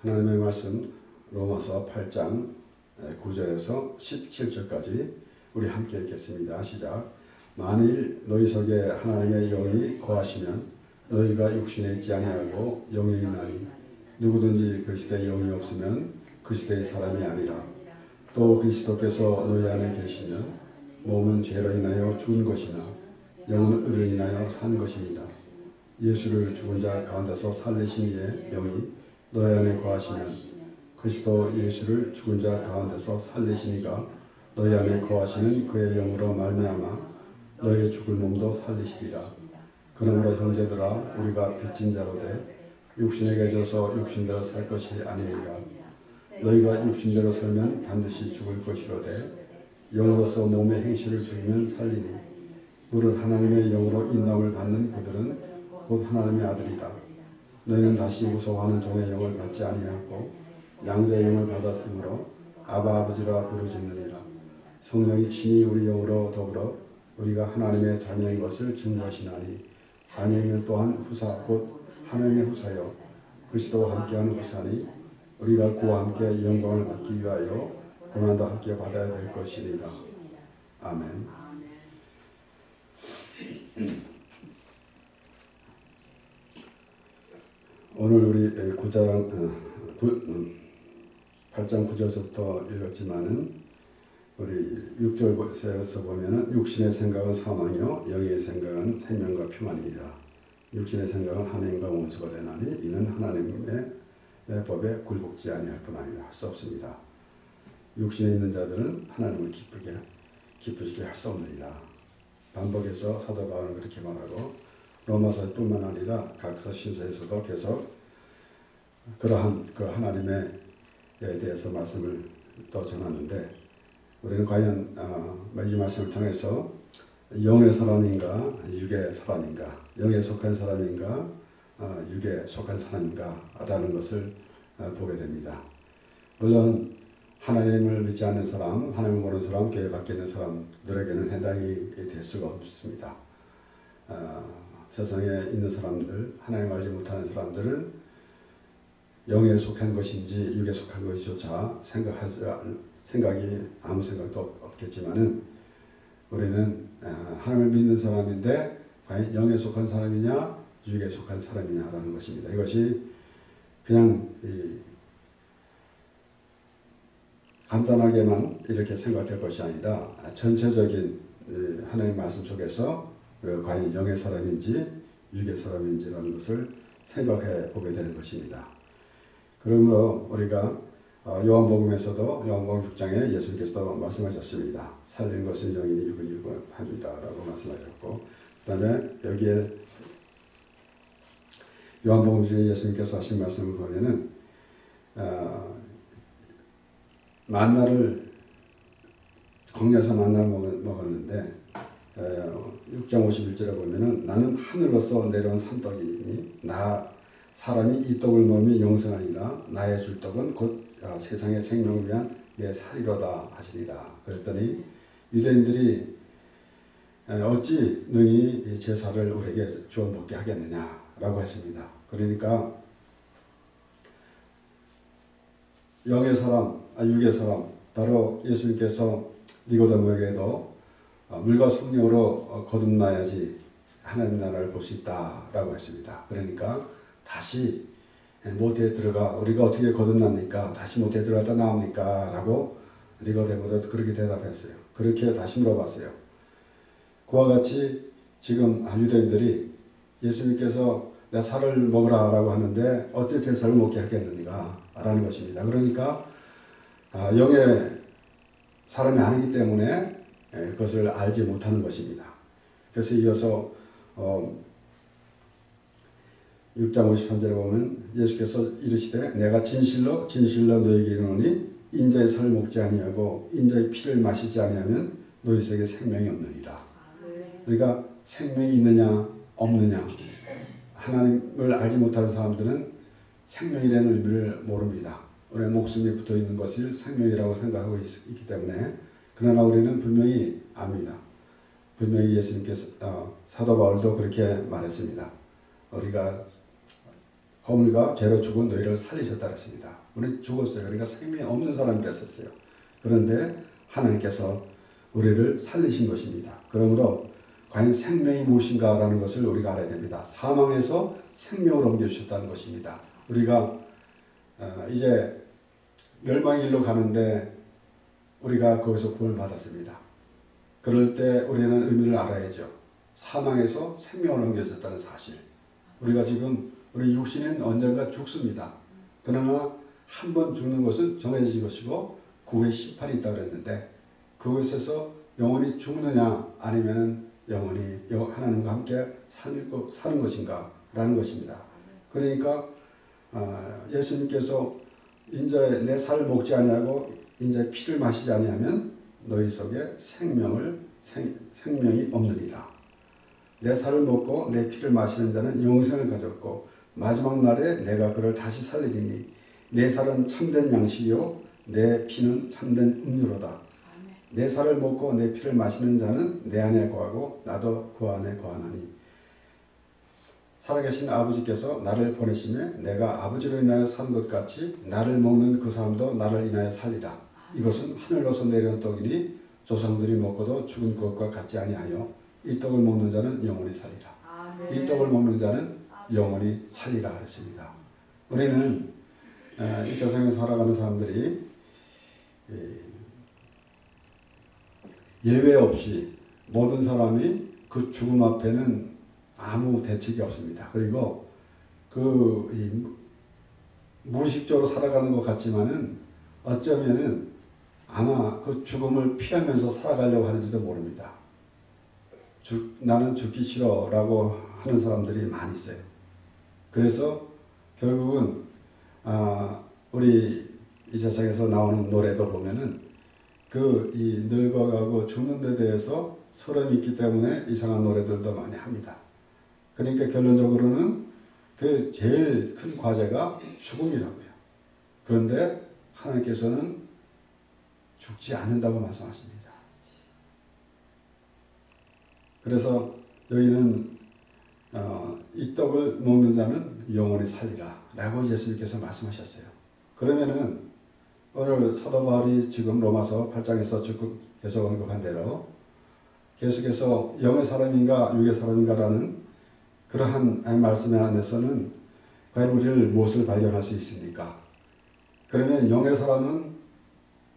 하나님의 말씀 로마서 8장 9절에서 17절까지 우리 함께 읽겠습니다. 시작. 만일 너희 속에 하나님의 영이 거하시면 너희가 육신에 있지 아니하고 영이 있나니 누구든지 그리스도의 영이 없으면 그리스도의 사람이 아니라. 또 그리스도께서 너희 안에 계시면 몸은 죄로 인하여 죽은 것이나 영은 의로 인하여 산 것입니다. 예수를 죽은 자 가운데서 살리신 이의 영이 너희 안에 거하시면 그리스도 예수를 죽은 자 가운데서 살리시니가 너희 안에 거하시는 그의 영으로 말미암아 너희의 죽을 몸도 살리시리라. 그러므로 형제들아 우리가 빚진 자로되 육신에 져서 육신대로 살 것이 아니니라. 너희가 육신대로 살면 반드시 죽을 것이로되 영으로서 몸의 행실을 죽이면 살리니 우리 하나님의 영으로 인남을 받는 그들은 곧 하나님의 아들이라. 너희는 다시 무서워하는 종의 영을 받지 아니하고 양자의 영을 받았으므로 아바 아버지라 부르짖느니라. 성령이 친히 우리 영으로 더불어 우리가 하나님의 자녀인 것을 증거하시나니 자녀이면 또한 후사 곧 하나님의 후사여 그리스도와 함께하는 후사니 우리가 그와 함께 영광을 받기 위하여 고난도 함께 받아야 될 것이니라. 아멘. 오늘 우리 8장 9절부터 읽었지만은 우리 6절에서 보면은 육신의 생각은 사망이요 영의 생각은 생명과 평안이니라. 육신의 생각은 하나님과 원수가 되나니 이는 하나님의 법에 굴복지 아니할 뿐 아니라 할 수 없습니다. 육신에 있는 자들은 하나님을 기쁘시게 할 수 없느니라. 반복해서 사도 바울은 그렇게 말하고 로마서뿐만 아니라 각 서신서에서도 계속 그러한 그 하나님에 대해서 말씀을 또 전하는데 우리는 과연 이 말씀을 통해서 영의 사람인가 육의 사람인가 영에 속한 사람인가 육에 속한 사람인가 라는 것을 보게 됩니다. 물론 하나님을 믿지 않는 사람, 하나님을 모르는 사람, 교회 밖에 있는 사람들에게는 해당이 될 수가 없습니다. 세상에 있는 사람들, 하나님 알지 못하는 사람들은 영에 속한 것인지 육에 속한 것이조차 생각이 아무 생각도 없겠지만은 우리는 하나님을 믿는 사람인데 과연 영에 속한 사람이냐 육에 속한 사람이냐라는 것입니다. 이것이 그냥 간단하게만 이렇게 생각될 것이 아니라 전체적인 하나님의 말씀 속에서 과연 영의 사람인지 육의 사람인지라는 것을 생각해 보게 되는 것입니다. 그러므로 우리가 요한복음에서도 요한복음 6장에 예수님께서도 말씀하셨습니다. 살리는 것은 영이니 육은 육하니라라고 말씀하셨고 그 다음에 여기에 요한복음 중에 예수님께서 하신 말씀을 보면은 만나를 광야에서 만나를 먹었는데 6장 51절에 보면은 나는 하늘로서 내려온 산떡이니 나 사람이 이 떡을 먹으면 영생하리라. 나의 줄 떡은 곧 세상의 생명을 위한 내 살이로다 하시리라. 그랬더니 유대인들이 어찌 능히 제사를 우리에게 주어 먹게 하겠느냐라고 했습니다. 그러니까 영의 사람, 육의 사람, 바로 예수님께서 니고데모에게도 물과 성령으로 거듭나야지 하나님 나라를 볼 수 있다라고 했습니다. 그러니까 다시 모태에 들어가 우리가 어떻게 거듭납니까? 다시 모태에 들어갔다 나옵니까? 라고 니고데모도 그렇게 대답했어요. 그렇게 다시 물어봤어요. 그와 같이 지금 유대인들이 예수님께서 내 살을 먹으라 라고 하는데 어째 제 살을 먹게 하겠는가? 라는 것입니다. 그러니까 영의 사람이 아니기 때문에 그것을 알지 못하는 것입니다. 그래서 이어서 6장 53절에 보면 예수께서 이르시되 내가 진실로 진실로 너희에게 이르노니 인자의 살을 먹지 아니하고 인자의 피를 마시지 아니하면 너희 속에 생명이 없느니라. 그러니까 생명이 있느냐 없느냐 하나님을 알지 못하는 사람들은 생명이라는 의미를 모릅니다. 우리의 목숨이 붙어있는 것을 생명이라고 생각하고 있기 때문에 그러나 우리는 분명히 압니다. 분명히 예수님께서 사도 바울도 그렇게 말했습니다. 우리가 허물과 죄로 죽은 너희를 살리셨다 그랬습니다. 우리 죽었어요. 그러니까 생명이 없는 사람이 됐었어요. 그런데 하나님께서 우리를 살리신 것입니다. 그러므로 과연 생명이 무엇인가라는 것을 우리가 알아야 됩니다. 사망에서 생명으로 옮겨주셨다는 것입니다. 우리가 이제 멸망의 길로 가는데 우리가 거기서 구원을 받았습니다. 그럴 때 우리는 의미를 알아야죠. 사망에서 생명으로 옮겨졌다는 사실. 우리가 지금 우리 육신은 언젠가 죽습니다. 그러나 한 번 죽는 것은 정해진 것이고 그 후에 심판이 있다고 그랬는데 그것에서 영원히 죽느냐 아니면 영원히 하나님과 함께 사는 것인가 라는 것입니다. 그러니까 예수님께서 인자의 내 살을 먹지 아니하고 인자의 피를 마시지 아니하면 너희 속에 생명이 없느니라. 내 살을 먹고 내 피를 마시는 자는 영생을 가졌고 마지막 날에 내가 그를 다시 살리리니 내 살은 참된 양식이요 내 피는 참된 음료로다. 내 살을 먹고 내 피를 마시는 자는 내 안에 거하고 나도 그 안에 거하나니 살아계신 아버지께서 나를 보내심에 내가 아버지로 인하여 산 것 같이 나를 먹는 그 사람도 나를 인하여 살리라. 이것은 하늘로서 내려온 떡이니 조상들이 먹고도 죽은 것과 같지 아니하여 이 떡을 먹는 자는 영원히 살리라. 이 떡을 먹는 자는 영원히 살리라 했습니다. 우리는 이 세상에 살아가는 사람들이 예외 없이 모든 사람이 그 죽음 앞에는 아무 대책이 없습니다. 그리고 무의식적으로 살아가는 것 같지만은 어쩌면은 아마 그 죽음을 피하면서 살아가려고 하는지도 모릅니다. 나는 죽기 싫어라고 하는 사람들이 많이 있어요. 그래서 결국은 우리 이 세상에서 나오는 노래도 보면은 이 늙어가고 죽는 데 대해서 서름이 있기 때문에 이상한 노래들도 많이 합니다. 그러니까 결론적으로는 그 제일 큰 과제가 죽음이라고요. 그런데 하나님께서는 죽지 않는다고 말씀하십니다. 그래서 여기는 이 떡을 먹는 자는 영원히 살리라 라고 예수님께서 말씀하셨어요. 그러면은 오늘 사도 바울이 지금 로마서 8장에서 계속 언급한 대로 계속해서 영의 사람인가 육의 사람인가라는 그러한 말씀 안에서는 과연 우리를 무엇을 발견할 수 있습니까? 그러면 영의 사람은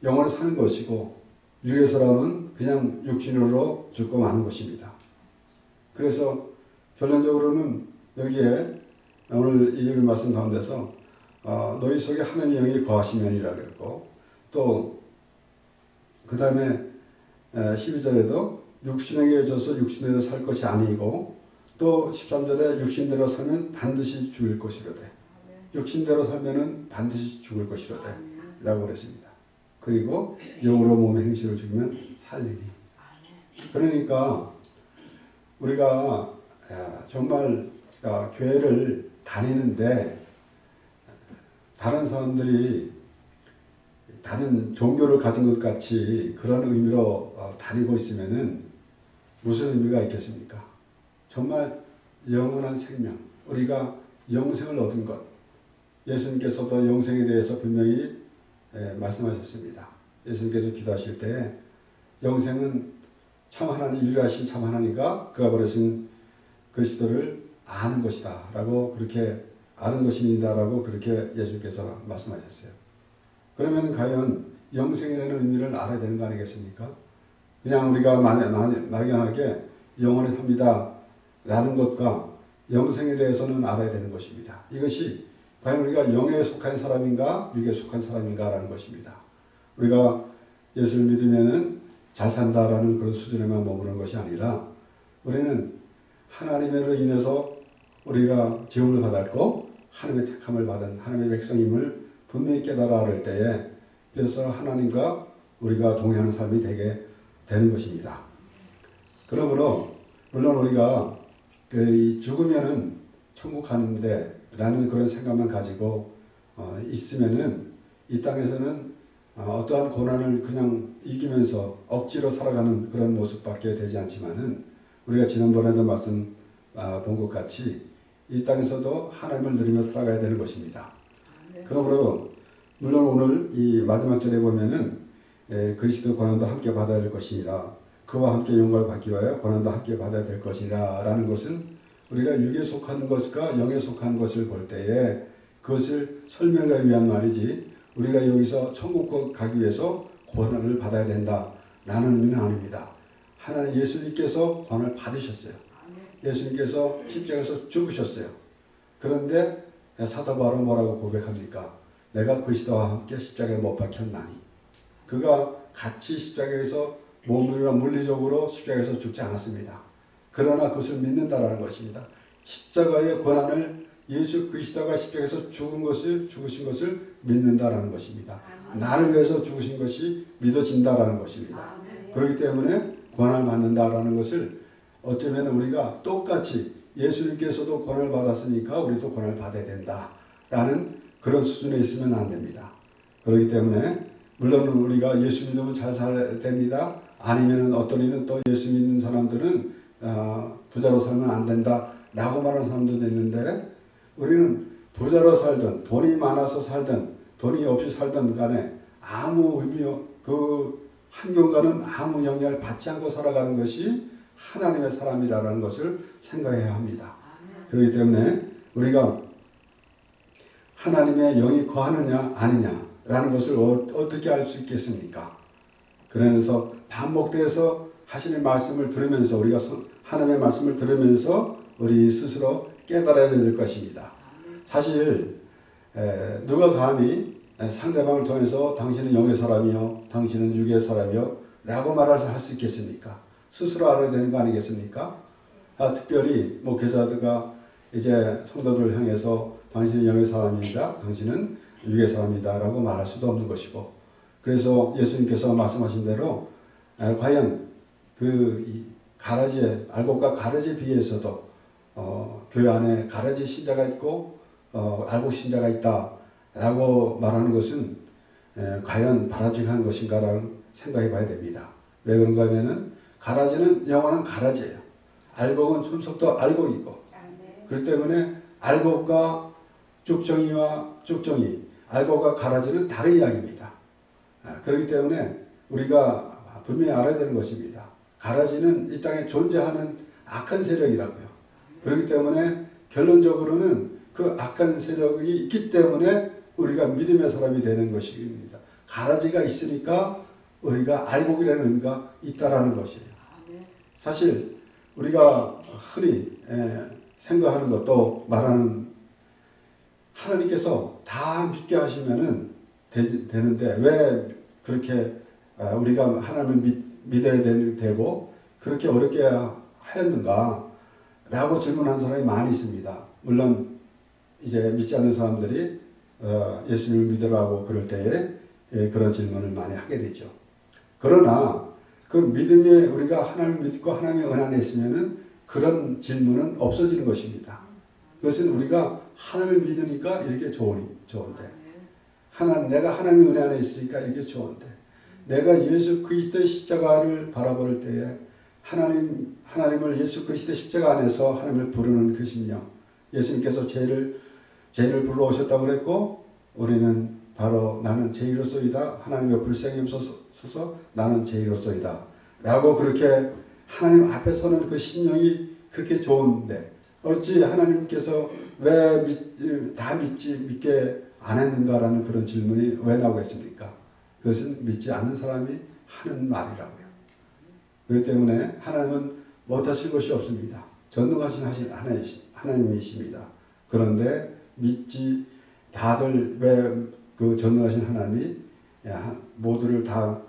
영원히 사는 것이고 육의 사람은 그냥 육신으로 죽고 마는 것입니다. 그래서 결론적으로는 여기에 오늘 이 말씀 가운데서 너희 속에 하나님의 영이 거하시면이라 그랬고 또 그 다음에 12절에도 육신에게 져서 육신대로 살 것이 아니고 또 13절에 육신대로 살면 반드시 죽을 것이로되 육신대로 살면은 반드시 죽을 것이로되 라고 그랬습니다. 그리고 영으로 몸의 행실을 죽이면 살리니. 그러니까 우리가 정말 교회를 다니는데 다른 사람들이 다른 종교를 가진 것 같이 그런 의미로 다니고 있으면은 무슨 의미가 있겠습니까? 정말 영원한 생명, 우리가 영생을 얻은 것, 예수님께서도 영생에 대해서 분명히 말씀하셨습니다. 예수님께서 기도하실 때 영생은 참 하나님, 유일하신 참 하나님과 그가 보내신 그리스도를 아는 것이다 라고 그렇게 아는 것입니다 라고 그렇게 예수님께서 말씀하셨어요. 그러면 과연 영생이라는 의미를 알아야 되는 거 아니겠습니까? 그냥 우리가 막연하게 영원히 삽니다 라는 것과 영생에 대해서는 알아야 되는 것입니다. 이것이 과연 우리가 영에 속한 사람인가 육에 속한 사람인가 라는 것입니다. 우리가 예수를 믿으면은 잘 산다라는 그런 수준에만 머무는 것이 아니라 우리는 하나님으로 인해서 우리가 지음을 받았고 하나님의 택함을 받은 하나님의 백성임을 분명히 깨달아 알 때에 그래서 하나님과 우리가 동행하는 삶이 되게 되는 것입니다. 그러므로 물론 우리가 죽으면은 천국 가는데 라는 그런 생각만 가지고 있으면은 이 땅에서는 어떠한 고난을 그냥 이기면서 억지로 살아가는 그런 모습밖에 되지 않지만은 우리가 지난번에도 말씀 본 것 같이 이 땅에서도 하나님을 누리며 살아가야 되는 것입니다. 그러므로 물론 오늘 이 마지막 절에 보면은 그리스도 고난도 함께 받아야 될 것이니라, 그와 함께 영광을 받기 위하여 고난도 함께 받아야 될 것이라 라는 것은 우리가 육에 속한 것과 영에 속한 것을 볼 때에 그것을 설명하기 위한 말이지, 우리가 여기서 천국 가기 위해서 고난을 받아야 된다 라는 의미는 아닙니다. 하나님 예수님께서 고난을 받으셨어요. 예수님께서 십자가에서 죽으셨어요. 그런데 사도 바울은 뭐라고 고백합니까? 내가 그리스도와 함께 십자가에 못 박혔나니. 그가 같이 십자가에서 몸이나 물리적으로 십자가에서 죽지 않았습니다. 그러나 그것을 믿는다라는 것입니다. 십자가의 고난을 예수 그리스도가 십자가에서 죽으신 것을 믿는다라는 것입니다. 나를 위해서 죽으신 것이 믿어진다라는 것입니다. 그렇기 때문에 고난을 받는다라는 것을 어쩌면 우리가 똑같이 예수님께서도 고난을 받았으니까 우리도 고난을 받아야 된다라는 그런 수준에 있으면 안 됩니다. 그렇기 때문에 물론 우리가 예수 믿으면 잘 살아야 됩니다. 아니면 어떤 이는 또 예수 믿는 사람들은 부자로 살면 안 된다라고 말하는 사람들도 있는데, 우리는 부자로 살든 돈이 많아서 살든 돈이 없이 살든 간에 아무 의미요, 그 환경과는 아무 영향을 받지 않고 살아가는 것이 하나님의 사람이라는 것을 생각해야 합니다. 그렇기 때문에 우리가 하나님의 영이 거하느냐 아니냐라는 것을 어떻게 알 수 있겠습니까? 그러면서 반복돼서 하시는 말씀을 들으면서, 우리가 하나님의 말씀을 들으면서 우리 스스로 깨달아야 될 것입니다. 사실 누가 감히 상대방을 통해서 당신은 영의 사람이요, 당신은 육의 사람이요 라고 할 수 있겠습니까? 스스로 알아야 되는 거 아니겠습니까? 특별히 목회자들과 이제 성도들을 향해서 당신은 영의 사람입니다, 당신은 육의 사람이다 라고 말할 수도 없는 것이고, 그래서 예수님께서 말씀하신 대로 과연 그 가라지에, 알곡과 가라지에 비해서도 교회 안에 가라지 신자가 있고 알곡 신자가 있다 라고 말하는 것은 과연 바람직한 것인가라는 생각해 봐야 됩니다. 왜 그런가 하면은 가라지는 영원한 가라지예요. 알곡은 손속도 알곡이고, 그렇기 때문에 알곡과 쭉정이, 알곡과 가라지는 다른 이야기입니다. 그렇기 때문에 우리가 분명히 알아야 되는 것입니다. 가라지는 이 땅에 존재하는 악한 세력이라고요. 그렇기 때문에 결론적으로는 그 악한 세력이 있기 때문에 우리가 믿음의 사람이 되는 것입니다. 가라지가 있으니까 우리가 알곡이라는 의미가 있다라는 것이에요. 사실 우리가 흔히 생각하는 것도 말하는, 하나님께서 다 믿게 하시면은 되는데 왜 그렇게 우리가 하나님을 믿어야 되고 그렇게 어렵게 하였는가 라고 질문하는 사람이 많이 있습니다. 물론 이제 믿지 않는 사람들이 예수님을 믿으라고 그럴 때에 그런 질문을 많이 하게 되죠. 그러나 그 믿음에 우리가 하나님을 믿고 하나님의 은혜 안에 있으면은 그런 질문은 없어지는 것입니다. 그것은 우리가 하나님을 믿으니까 이렇게 좋은데, 내가 하나님의 은혜 안에 있으니까 이렇게 좋은데, 내가 예수 그리스도의 십자가를 바라볼 때에 하나님을 예수 그리스도의 십자가 안에서 하나님을 부르는 그 심령, 예수님께서 죄인을 불러오셨다고 그랬고, 우리는 바로 나는 죄인으로서이다, 하나님의 불쌍히 여기소서, 나는 죄인으로서이다 라고 그렇게 하나님 앞에 서는 그 심령이 그렇게 좋은데, 어찌 하나님께서 왜 믿게 안 했는가라는 그런 질문이 왜 나오겠습니까? 그것은 믿지 않는 사람이 하는 말이라고요. 그렇기 때문에 하나님은 못하실 것이 없습니다. 전능하신 하나님이십니다. 그런데 다들 왜 그 전능하신 하나님이 모두를 다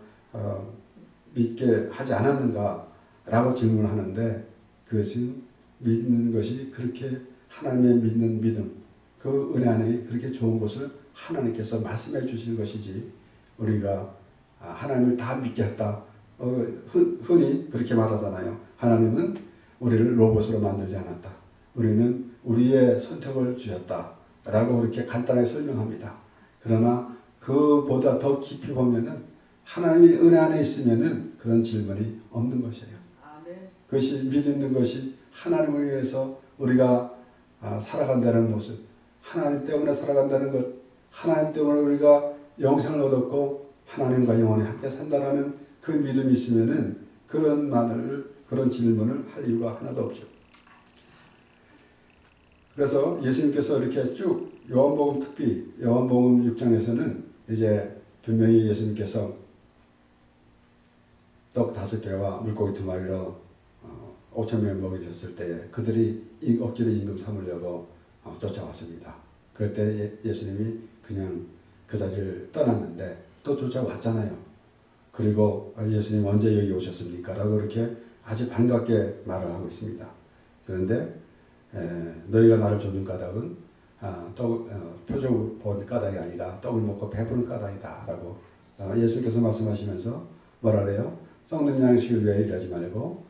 믿게 하지 않았는가라고 질문하는데, 그것은 믿는 것이 그렇게 하나님의 믿는 믿음, 그 은혜 안에 그렇게 좋은 것을 하나님께서 말씀해 주시는 것이지, 우리가 하나님을 다 믿게 했다. 흔히 그렇게 말하잖아요. 하나님은 우리를 로봇으로 만들지 않았다. 우리는 우리의 선택을 주셨다 라고 그렇게 간단하게 설명합니다. 그러나 그보다 더 깊이 보면은 하나님이 은혜 안에 있으면은 그런 질문이 없는 것이에요. 그것이 믿는 것이 하나님을 위해서 우리가 살아간다는 모습, 하나님 때문에 살아간다는 것, 하나님 때문에 우리가 영생을 얻었고 하나님과 영원히 함께 산다라는 그 믿음이 있으면은 그런 질문을 할 이유가 하나도 없죠. 그래서 예수님께서 이렇게 쭉 요한복음 특히 요한복음 6장에서는 이제 분명히 예수님께서 떡 5개와 물고기 2마리로 5,000명을 먹이셨을 때 그들이 억지로 임금 삼으려고 쫓아왔습니다. 그럴 때 예수님이 그냥 그 자리를 떠났는데 또 쫓아왔잖아요. 그리고 예수님 언제 여기 오셨습니까? 라고 이렇게 아주 반갑게 말을 하고 있습니다. 그런데 너희가 나를 쫓는 까닭은 표적 본 까닭이 아니라 떡을 먹고 배부른 까닭이다 라고 예수님께서 말씀하시면서 뭐라 그래요? 썩는 양식을 위하여 일하지 말고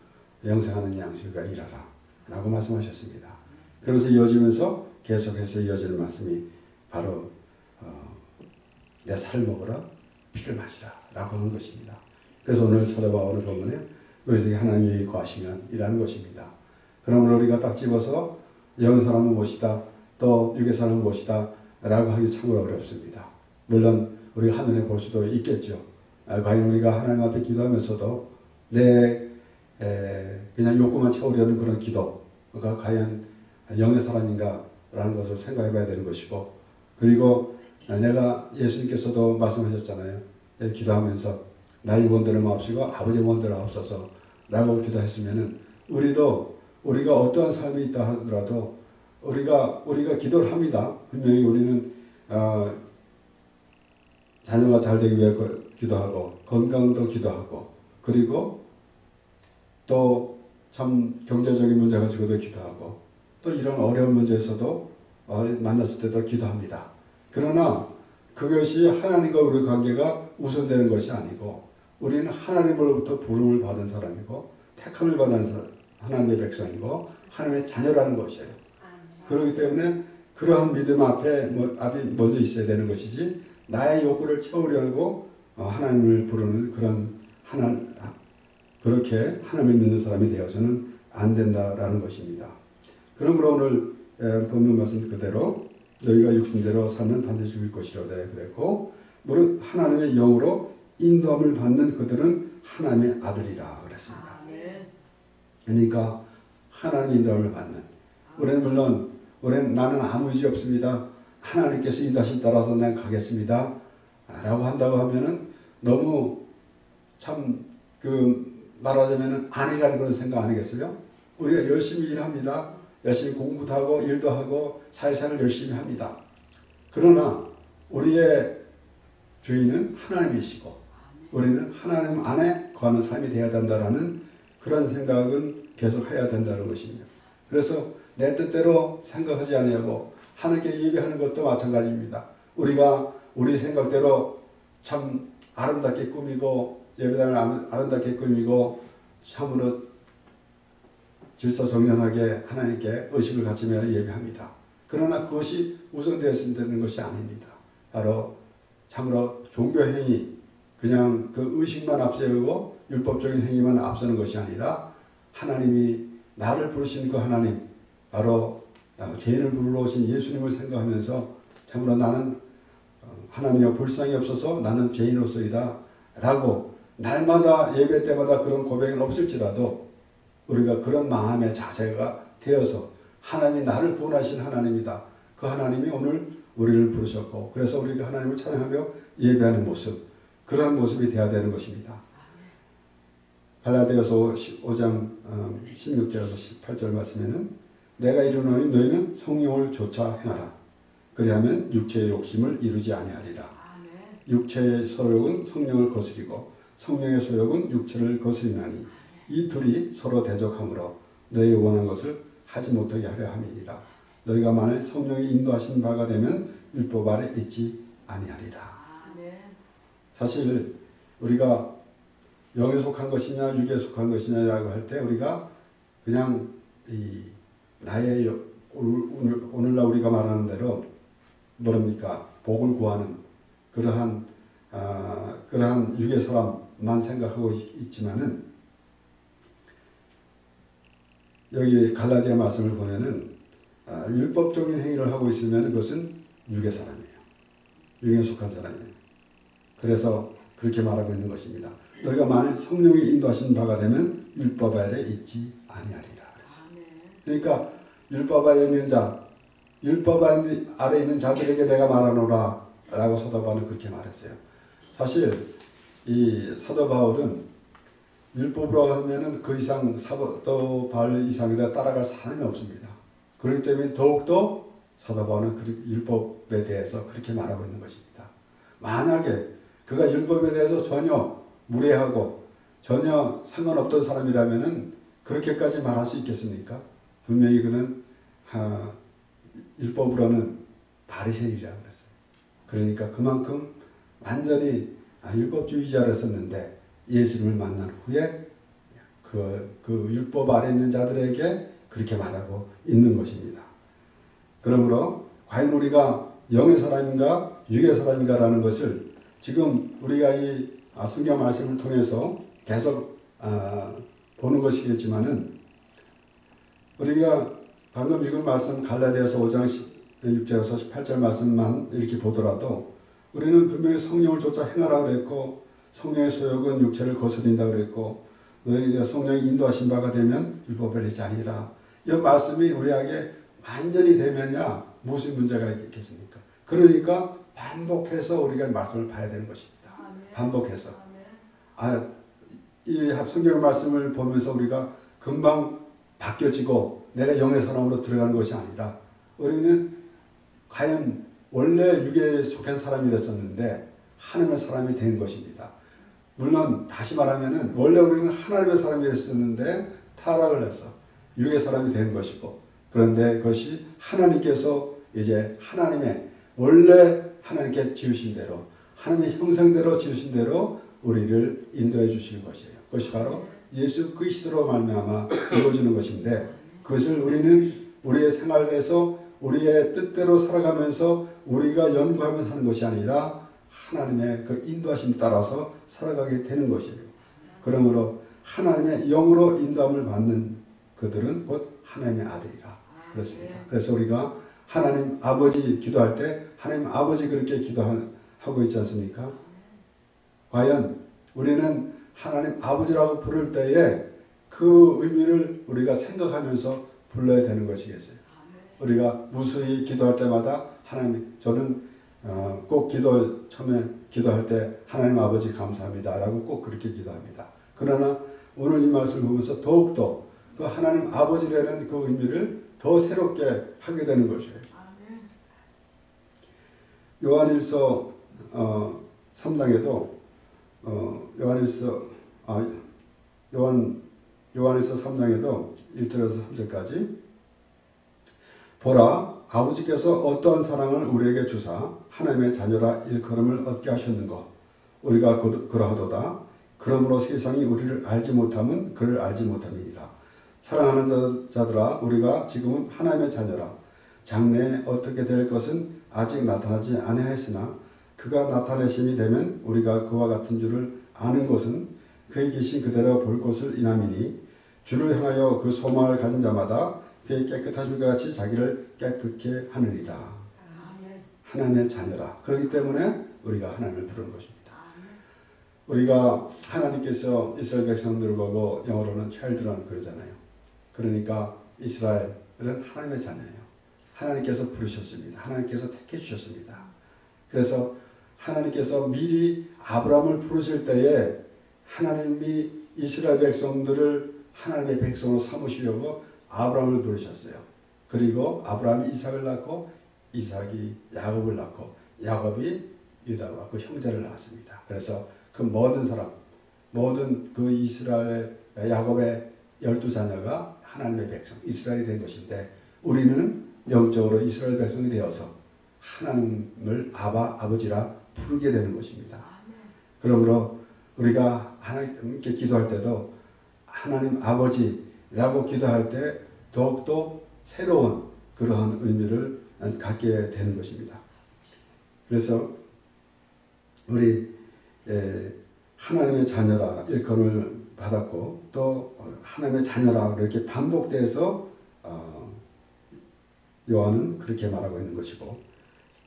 영생하는 양식을 위하여 일하라 라고 말씀하셨습니다. 그러면서 이어지면서 계속해서 이어지는 말씀이 바로 내 살을 먹으라 피를 마시라 라고 하는 것입니다. 그래서 오늘 사도 바울의 본문에 너희들이 하나님이 거하시면 이라는 것입니다. 그러면 우리가 딱 집어서 영의 사람은 무엇이다 또 육의 사람은 무엇이다 라고 하기 참으로 어렵습니다. 물론 우리가 하늘에 볼 수도 있겠죠. 과연 우리가 하나님 앞에 기도하면서도 그냥 욕구만 채우려는 그런 기도가 과연 영의 사람인가 라는 것을 생각해 봐야 되는 것이고, 그리고 내가 예수님께서도 말씀하셨잖아요. 기도하면서 나의 원대로 마옵시고 아버지의 원대로 하옵소서 라고 기도했으면은 우리가 어떠한 삶이 있다 하더라도 우리가 기도를 합니다. 분명히 우리는 자녀가 잘 되기 위해 기도하고 건강도 기도하고 그리고 또 참 경제적인 문제 가지고도 기도하고 또 이런 어려운 문제에서도 만났을 때도 기도합니다. 그러나 그것이 하나님과 우리의 관계가 우선되는 것이 아니고 우리는 하나님으로부터 부름을 받은 사람이고 택함을 받은 하나님의 백성이고 하나님의 자녀라는 것이에요. 그렇기 때문에 그러한 믿음 앞에 먼저 있어야 되는 것이지 나의 욕구를 채우려고 하나님을 부르는 그렇게 하나님을 믿는 사람이 되어서는 안 된다라는 것입니다. 그러므로 오늘 본문 말씀 그대로 너희가 육신대로 살면 반드시 죽을 것이로되 그랬고 무릇 하나님의 영으로 인도함을 받는 그들은 하나님의 아들이라 그랬습니다. 그러니까 하나님의 인도함을 받는 우리는 나는 아무 의지 없습니다. 하나님께서 인도하신 따라서 난 가겠습니다. 라고 한다고 하면은 너무 참 말하자면은 아니라는 그런 생각 아니겠어요? 우리가 열심히 일합니다. 열심히 공부도 하고 일도 하고 사회생활을 열심히 합니다. 그러나 우리의 주인은 하나님이시고 우리는 하나님 안에 거하는 삶이 되어야 된다라는 그런 생각은 계속 해야 된다는 것입니다. 그래서 내 뜻대로 생각하지 아니하고 하나님께 예배하는 것도 마찬가지입니다. 우리가 우리 생각대로 참 아름답게 꾸미고 예배당을 아름답게 꾸미고 참으로 질서정연하게 하나님께 의식을 갖추며 예배합니다. 그러나 그것이 우선되어야 되는 것이 아닙니다. 바로 참으로 종교행위, 그냥 그 의식만 앞세우고 율법적인 행위만 앞서는 것이 아니라 하나님이 나를 부르신 그 하나님, 바로 죄인을 부르러 오신 예수님을 생각하면서 참으로 나는 하나님의 불쌍히 없어서 나는 죄인으로서이다 라고 날마다 예배 때마다 그런 고백은 없을지라도 우리가 그런 마음의 자세가 되어서 하나님이 나를 구원하신 하나님이다. 그 하나님이 오늘 우리를 부르셨고 그래서 우리가 하나님을 찬양하며 예배하는 모습, 그런 모습이 되어야 되는 것입니다. 갈라디아서 5장 16절에서 18절 말씀에는 내가 이르노니 너희는 성령을 좇아 행하라. 그리하면 육체의 욕심을 이루지 아니하리라. 육체의 소욕은 성령을 거스리고 성령의 소욕은 육체를 거스리나니 이 둘이 서로 대적하므로 너희 원하는 것을 하지 못하게 하려 함이니라. 너희가 만일 성령이 인도하신 바가 되면 율법 아래 있지 아니하리라. 사실 우리가 영에 속한 것이냐 육에 속한 것이냐라고 할 때 우리가 그냥 나의 오늘날 우리가 말하는 대로 뭐랍니까? 복을 구하는 그러한 육의 사람만 생각하고 있지만은 여기 갈라디아 말씀을 보면은 율법적인 행위를 하고 있으면 그것은 육의 사람이에요. 육에 속한 사람이에요. 그래서 그렇게 말하고 있는 것입니다. 너희가 만일 성령이 인도하신 바가 되면 율법 아래 있지 아니하리라. 그러니까 율법 아래 있는 자, 율법 아래 있는 자들에게 내가 말하노라 라고 사도 바울은 그렇게 말했어요. 사실 이 사도 바울은 율법으로 하면은 그 이상 사도 바울 이상이다 따라갈 사람이 없습니다. 그렇기 때문에 더욱더 사도 바울은 율법에 대해서 그렇게 말하고 있는 것입니다. 만약에 그가 율법에 대해서 전혀 무례하고 전혀 상관없던 사람이라면은 그렇게까지 말할 수 있겠습니까? 분명히 그는 율법으로는 바리새인이라고 그랬어요. 그러니까 그만큼 완전히 율법주의자였었는데 예수님을 만난 후에 그 율법 아래 있는 자들에게 그렇게 말하고 있는 것입니다. 그러므로 과연 우리가 영의 사람인가 육의 사람인가라는 것을 지금 우리가 이 성경 말씀을 통해서 계속 보는 것이겠지만은 우리가 방금 읽은 말씀 갈라디아서 5장 6절에서 18절 말씀만 이렇게 보더라도 우리는 분명히 성령을 쫓아 행하라 그랬고 성령의 소욕은 육체를 거스린다 그랬고 너희가 성령이 인도하신 바가 되면 율법을 하지 아니라 이 말씀이 우리에게 완전히 되면야 무슨 문제가 있겠습니까? 그러니까 반복해서 우리가 말씀을 봐야 되는 것입니다. 반복해서. 이 성경 말씀을 보면서 우리가 금방 바뀌어지고 내가 영의 사람으로 들어가는 것이 아니라 우리는 과연 원래 육에 속한 사람이 됐었는데 하나님의 사람이 된 것입니다. 물론 다시 말하면은 원래 우리는 하나님의 사람이 됐었는데 타락을 해서 육의 사람이 된 것이고 그런데 그것이 하나님께서 이제 하나님의 원래 하나님께 지으신 대로 하나님의 형상대로 지으신 대로 우리를 인도해 주시는 것이에요. 그것이 바로 예수 그리스도로 말미암아 이루어지는 것인데 그것을 우리는 우리의 생활에서 우리의 뜻대로 살아가면서 우리가 연구하면서 하는 것이 아니라 하나님의 그 인도하심 따라서 살아가게 되는 것이에요. 그러므로 하나님의 영으로 인도함을 받는 그들은 곧 하나님의 아들이라 그렇습니다. 그래서 우리가 하나님 아버지 기도할 때 하나님 아버지 그렇게 기도하고 있지 않습니까? 과연 우리는 하나님 아버지라고 부를 때에 그 의미를 우리가 생각하면서 불러야 되는 것이겠어요. 우리가 무수히 기도할 때마다 하나님 저는 꼭 처음에 기도할 때 하나님 아버지 감사합니다 라고 꼭 그렇게 기도합니다. 그러나 오늘 이 말씀을 보면서 더욱더 그 하나님 아버지라는 그 의미를 더 새롭게 하게 되는 것이에요. 요한일서 3장에도 요한일서 3장에도 1절에서 3절까지 보라 아버지께서 어떠한 사랑을 우리에게 주사 하나님의 자녀라 일컬음을 얻게 하셨는가 우리가 그러하도다 그러므로 세상이 우리를 알지 못함은 그를 알지 못함이니라 사랑하는 자들아 우리가 지금은 하나님의 자녀라 장래에 어떻게 될 것은 아직 나타나지 아니하였으나 그가 나타내심이 되면 우리가 그와 같은 줄을 아는 것은 그의 계신 그대로 볼 것을 인함이니 주를 향하여 그 소망을 가진 자마다 그의 깨끗하심과 같이 자기를 깨끗게 하느니라. 하나님의 자녀라. 그렇기 때문에 우리가 하나님을 부르는 것입니다. 우리가 하나님께서 이스라엘 백성들을 보고 영어로는 children 그러잖아요. 그러니까 이스라엘은 하나님의 자녀예요. 하나님께서 부르셨습니다. 하나님께서 택해 주셨습니다. 그래서 하나님께서 미리 아브라함을 부르실 때에 하나님이 이스라엘 백성들을 하나님의 백성으로 삼으시려고 아브라함을 부르셨어요. 그리고 아브라함이 이삭을 낳고 이삭이 야곱을 낳고 야곱이 유다와 그 형제를 낳았습니다. 그래서 그 모든 사람, 모든 그 이스라엘 야곱의 12자녀가 하나님의 백성, 이스라엘이 된 것인데 우리는 영적으로 이스라엘 백성이 되어서 하나님을 아버지라 부르게 되는 것입니다. 그러므로 우리가 하나님께 기도할 때도 하나님 아버지라고 기도할 때 더욱더 새로운 그러한 의미를 갖게 되는 것입니다. 그래서 우리 하나님의 자녀라 일컬음을 받았고 또 하나님의 자녀라 이렇게 반복돼서 요한은 그렇게 말하고 있는 것이고,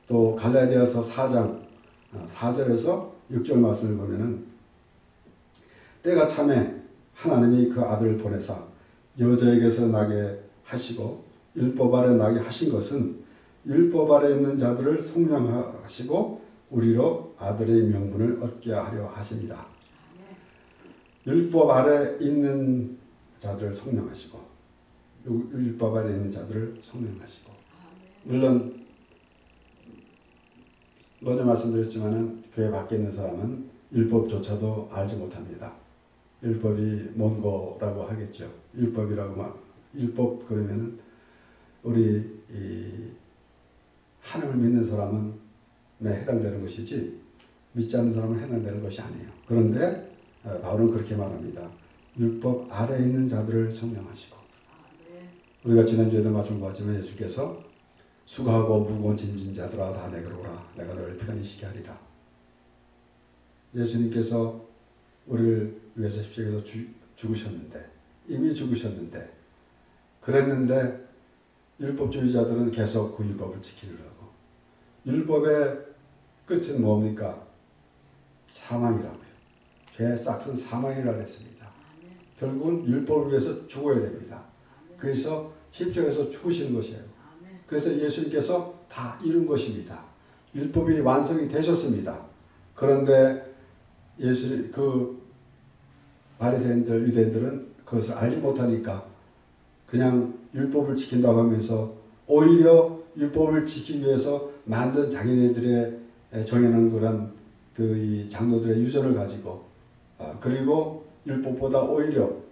또 갈라디아서 4장 4절에서 6절 말씀을 보면은 때가 참에 하나님이 그 아들을 보내사 여자에게서 나게 하시고 율법 아래 나게 하신 것은 율법 아래 있는 자들을 속량하시고 우리로 아들의 명분을 얻게 하려 하십니다. 율법 아래 있는 자들을 속량하시고 율법 아래 있는 자들을 속량하시고, 물론 먼저 말씀드렸지만은 교회 밖에 있는 사람은 율법조차도 알지 못합니다. 율법이 뭔 거라고 하겠죠. 율법 그러면은 우리 하나님을 믿는 사람은 해당되는 것이지 믿지 않는 사람은 해당되는 것이 아니에요. 그런데 바울은 그렇게 말합니다. 율법 아래 있는 자들을 성령하시고, 우리가 지난주에도 말씀 보았지만 예수께서 수고하고 무거운 짐진 자들아 다 내게로 오라 내가 너를 편히 쉬게 하리라. 예수님께서 우리를 위해서 십자가에서 죽으셨는데, 이미 죽으셨는데, 그랬는데 율법주의자들은 계속 그 율법을 지키려고. 율법의 끝은 뭡니까? 사망이라고요. 죄의 싹은 사망이라고 했습니다. 결국은 율법을 위해서 죽어야 됩니다. 그래서 십자가에서 죽으시는 것이에요. 그래서 예수님께서 다 이룬 것입니다. 율법이 완성이 되셨습니다. 그런데 그 바리새인들, 유대인들은 그것을 알지 못하니까 그냥 율법을 지킨다고 하면서 오히려 율법을 지키기 위해서 만든 자기네들의 정해놓은 그런 이 장로들의 유전을 가지고, 그리고 율법보다 오히려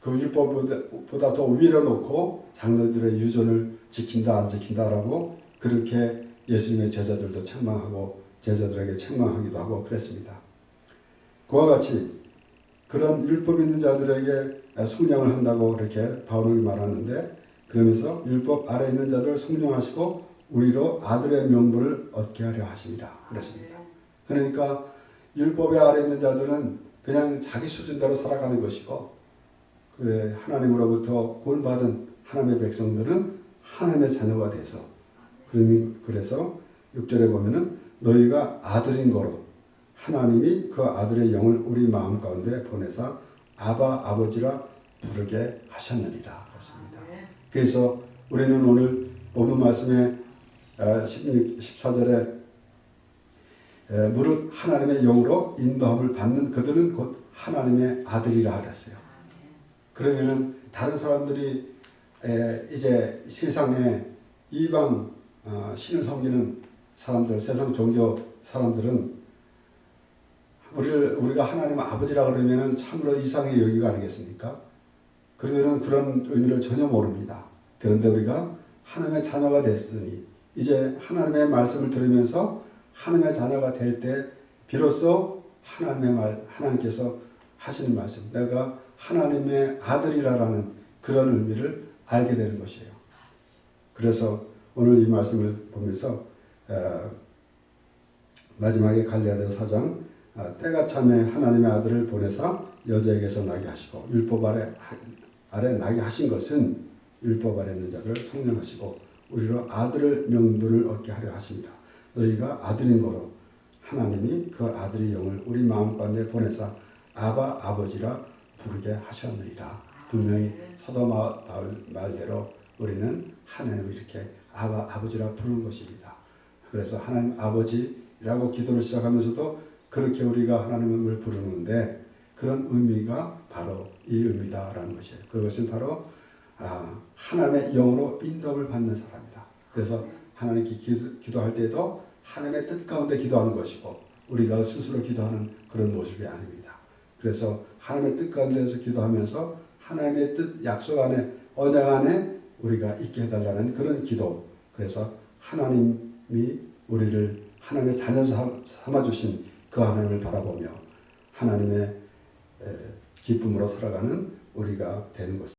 그 율법보다 더 위로 놓고 장로들의 유전을 지킨다 안 지킨다라고 그렇게 예수님의 제자들도 책망하고 제자들에게 책망하기도 하고 그랬습니다. 그와 같이 그런 율법 있는 자들에게 속량을 한다고 그렇게 바울이 말하는데, 그러면서 율법 아래 있는 자들을 속량하시고 우리로 아들의 명분을 얻게 하려 하십니다. 그랬습니다. 그러니까 율법의 아래 있는 자들은 그냥 자기 수준대로 살아가는 것이고, 그래 하나님으로부터 구원받은 하나님의 백성들은 하나님의 자녀가 돼서, 그래서 6절에 보면은 너희가 아들인 거로 하나님이 그 아들의 영을 우리 마음 가운데 보내사 아바 아버지라 부르게 하셨느니라. 그렇습니다. 그래서 우리는 오늘 본문 말씀에 14절에 무릇 하나님의 영으로 인도함을 받는 그들은 곧 하나님의 아들이라 그랬어요. 그러면은 다른 사람들이 이제 세상에 이방 신을 섬기는 사람들, 세상 종교 사람들은 우리가 하나님 아버지라 그러면은 참으로 이상의 여기가 아니겠습니까? 그들은 그런 의미를 전혀 모릅니다. 그런데 우리가 하나님의 자녀가 됐으니 이제 하나님의 말씀을 들으면서 하나님의 자녀가 될 때 비로소 하나님께서 하시는 말씀, 내가 하나님의 아들이라는 그런 의미를 알게 되는 것이에요. 그래서 오늘 이 말씀을 보면서 마지막에 갈라디아서 4장 때가 참에 하나님의 아들을 보내사 여자에게서 나게 하시고 율법 아래 나게 하신 것은 율법 아래 있는 자들을 속량하시고 우리로 아들을 명분을 얻게 하려 하십니다. 너희가 아들인 거로 하나님이 그 아들의 영을 우리 마음 가운데 보내사 아바 아버지라 부르게 하셨느니라. 분명히 사도 바울 말대로 우리는 하나님을 이렇게 아바 아버지라 부르는 것입니다. 그래서 하나님 아버지라고 기도를 시작하면서도 그렇게 우리가 하나님을 부르는데 그런 의미가 바로 이 의미다라는 것이에요. 그것은 바로 하나님의 영으로 인도를 받는 사람이다. 그래서 하나님께 기도할 때도 하나님의 뜻 가운데 기도하는 것이고 우리가 스스로 기도하는 그런 모습이 아닙니다. 그래서 하나님의 뜻 가운데서 기도하면서 하나님의 뜻 약속 안에 언약 안에 우리가 있게 해달라는 그런 기도. 그래서 하나님이 우리를 하나님의 자녀 삼아주신 그 하나님을 바라보며 하나님의 기쁨으로 살아가는 우리가 되는 것입니다.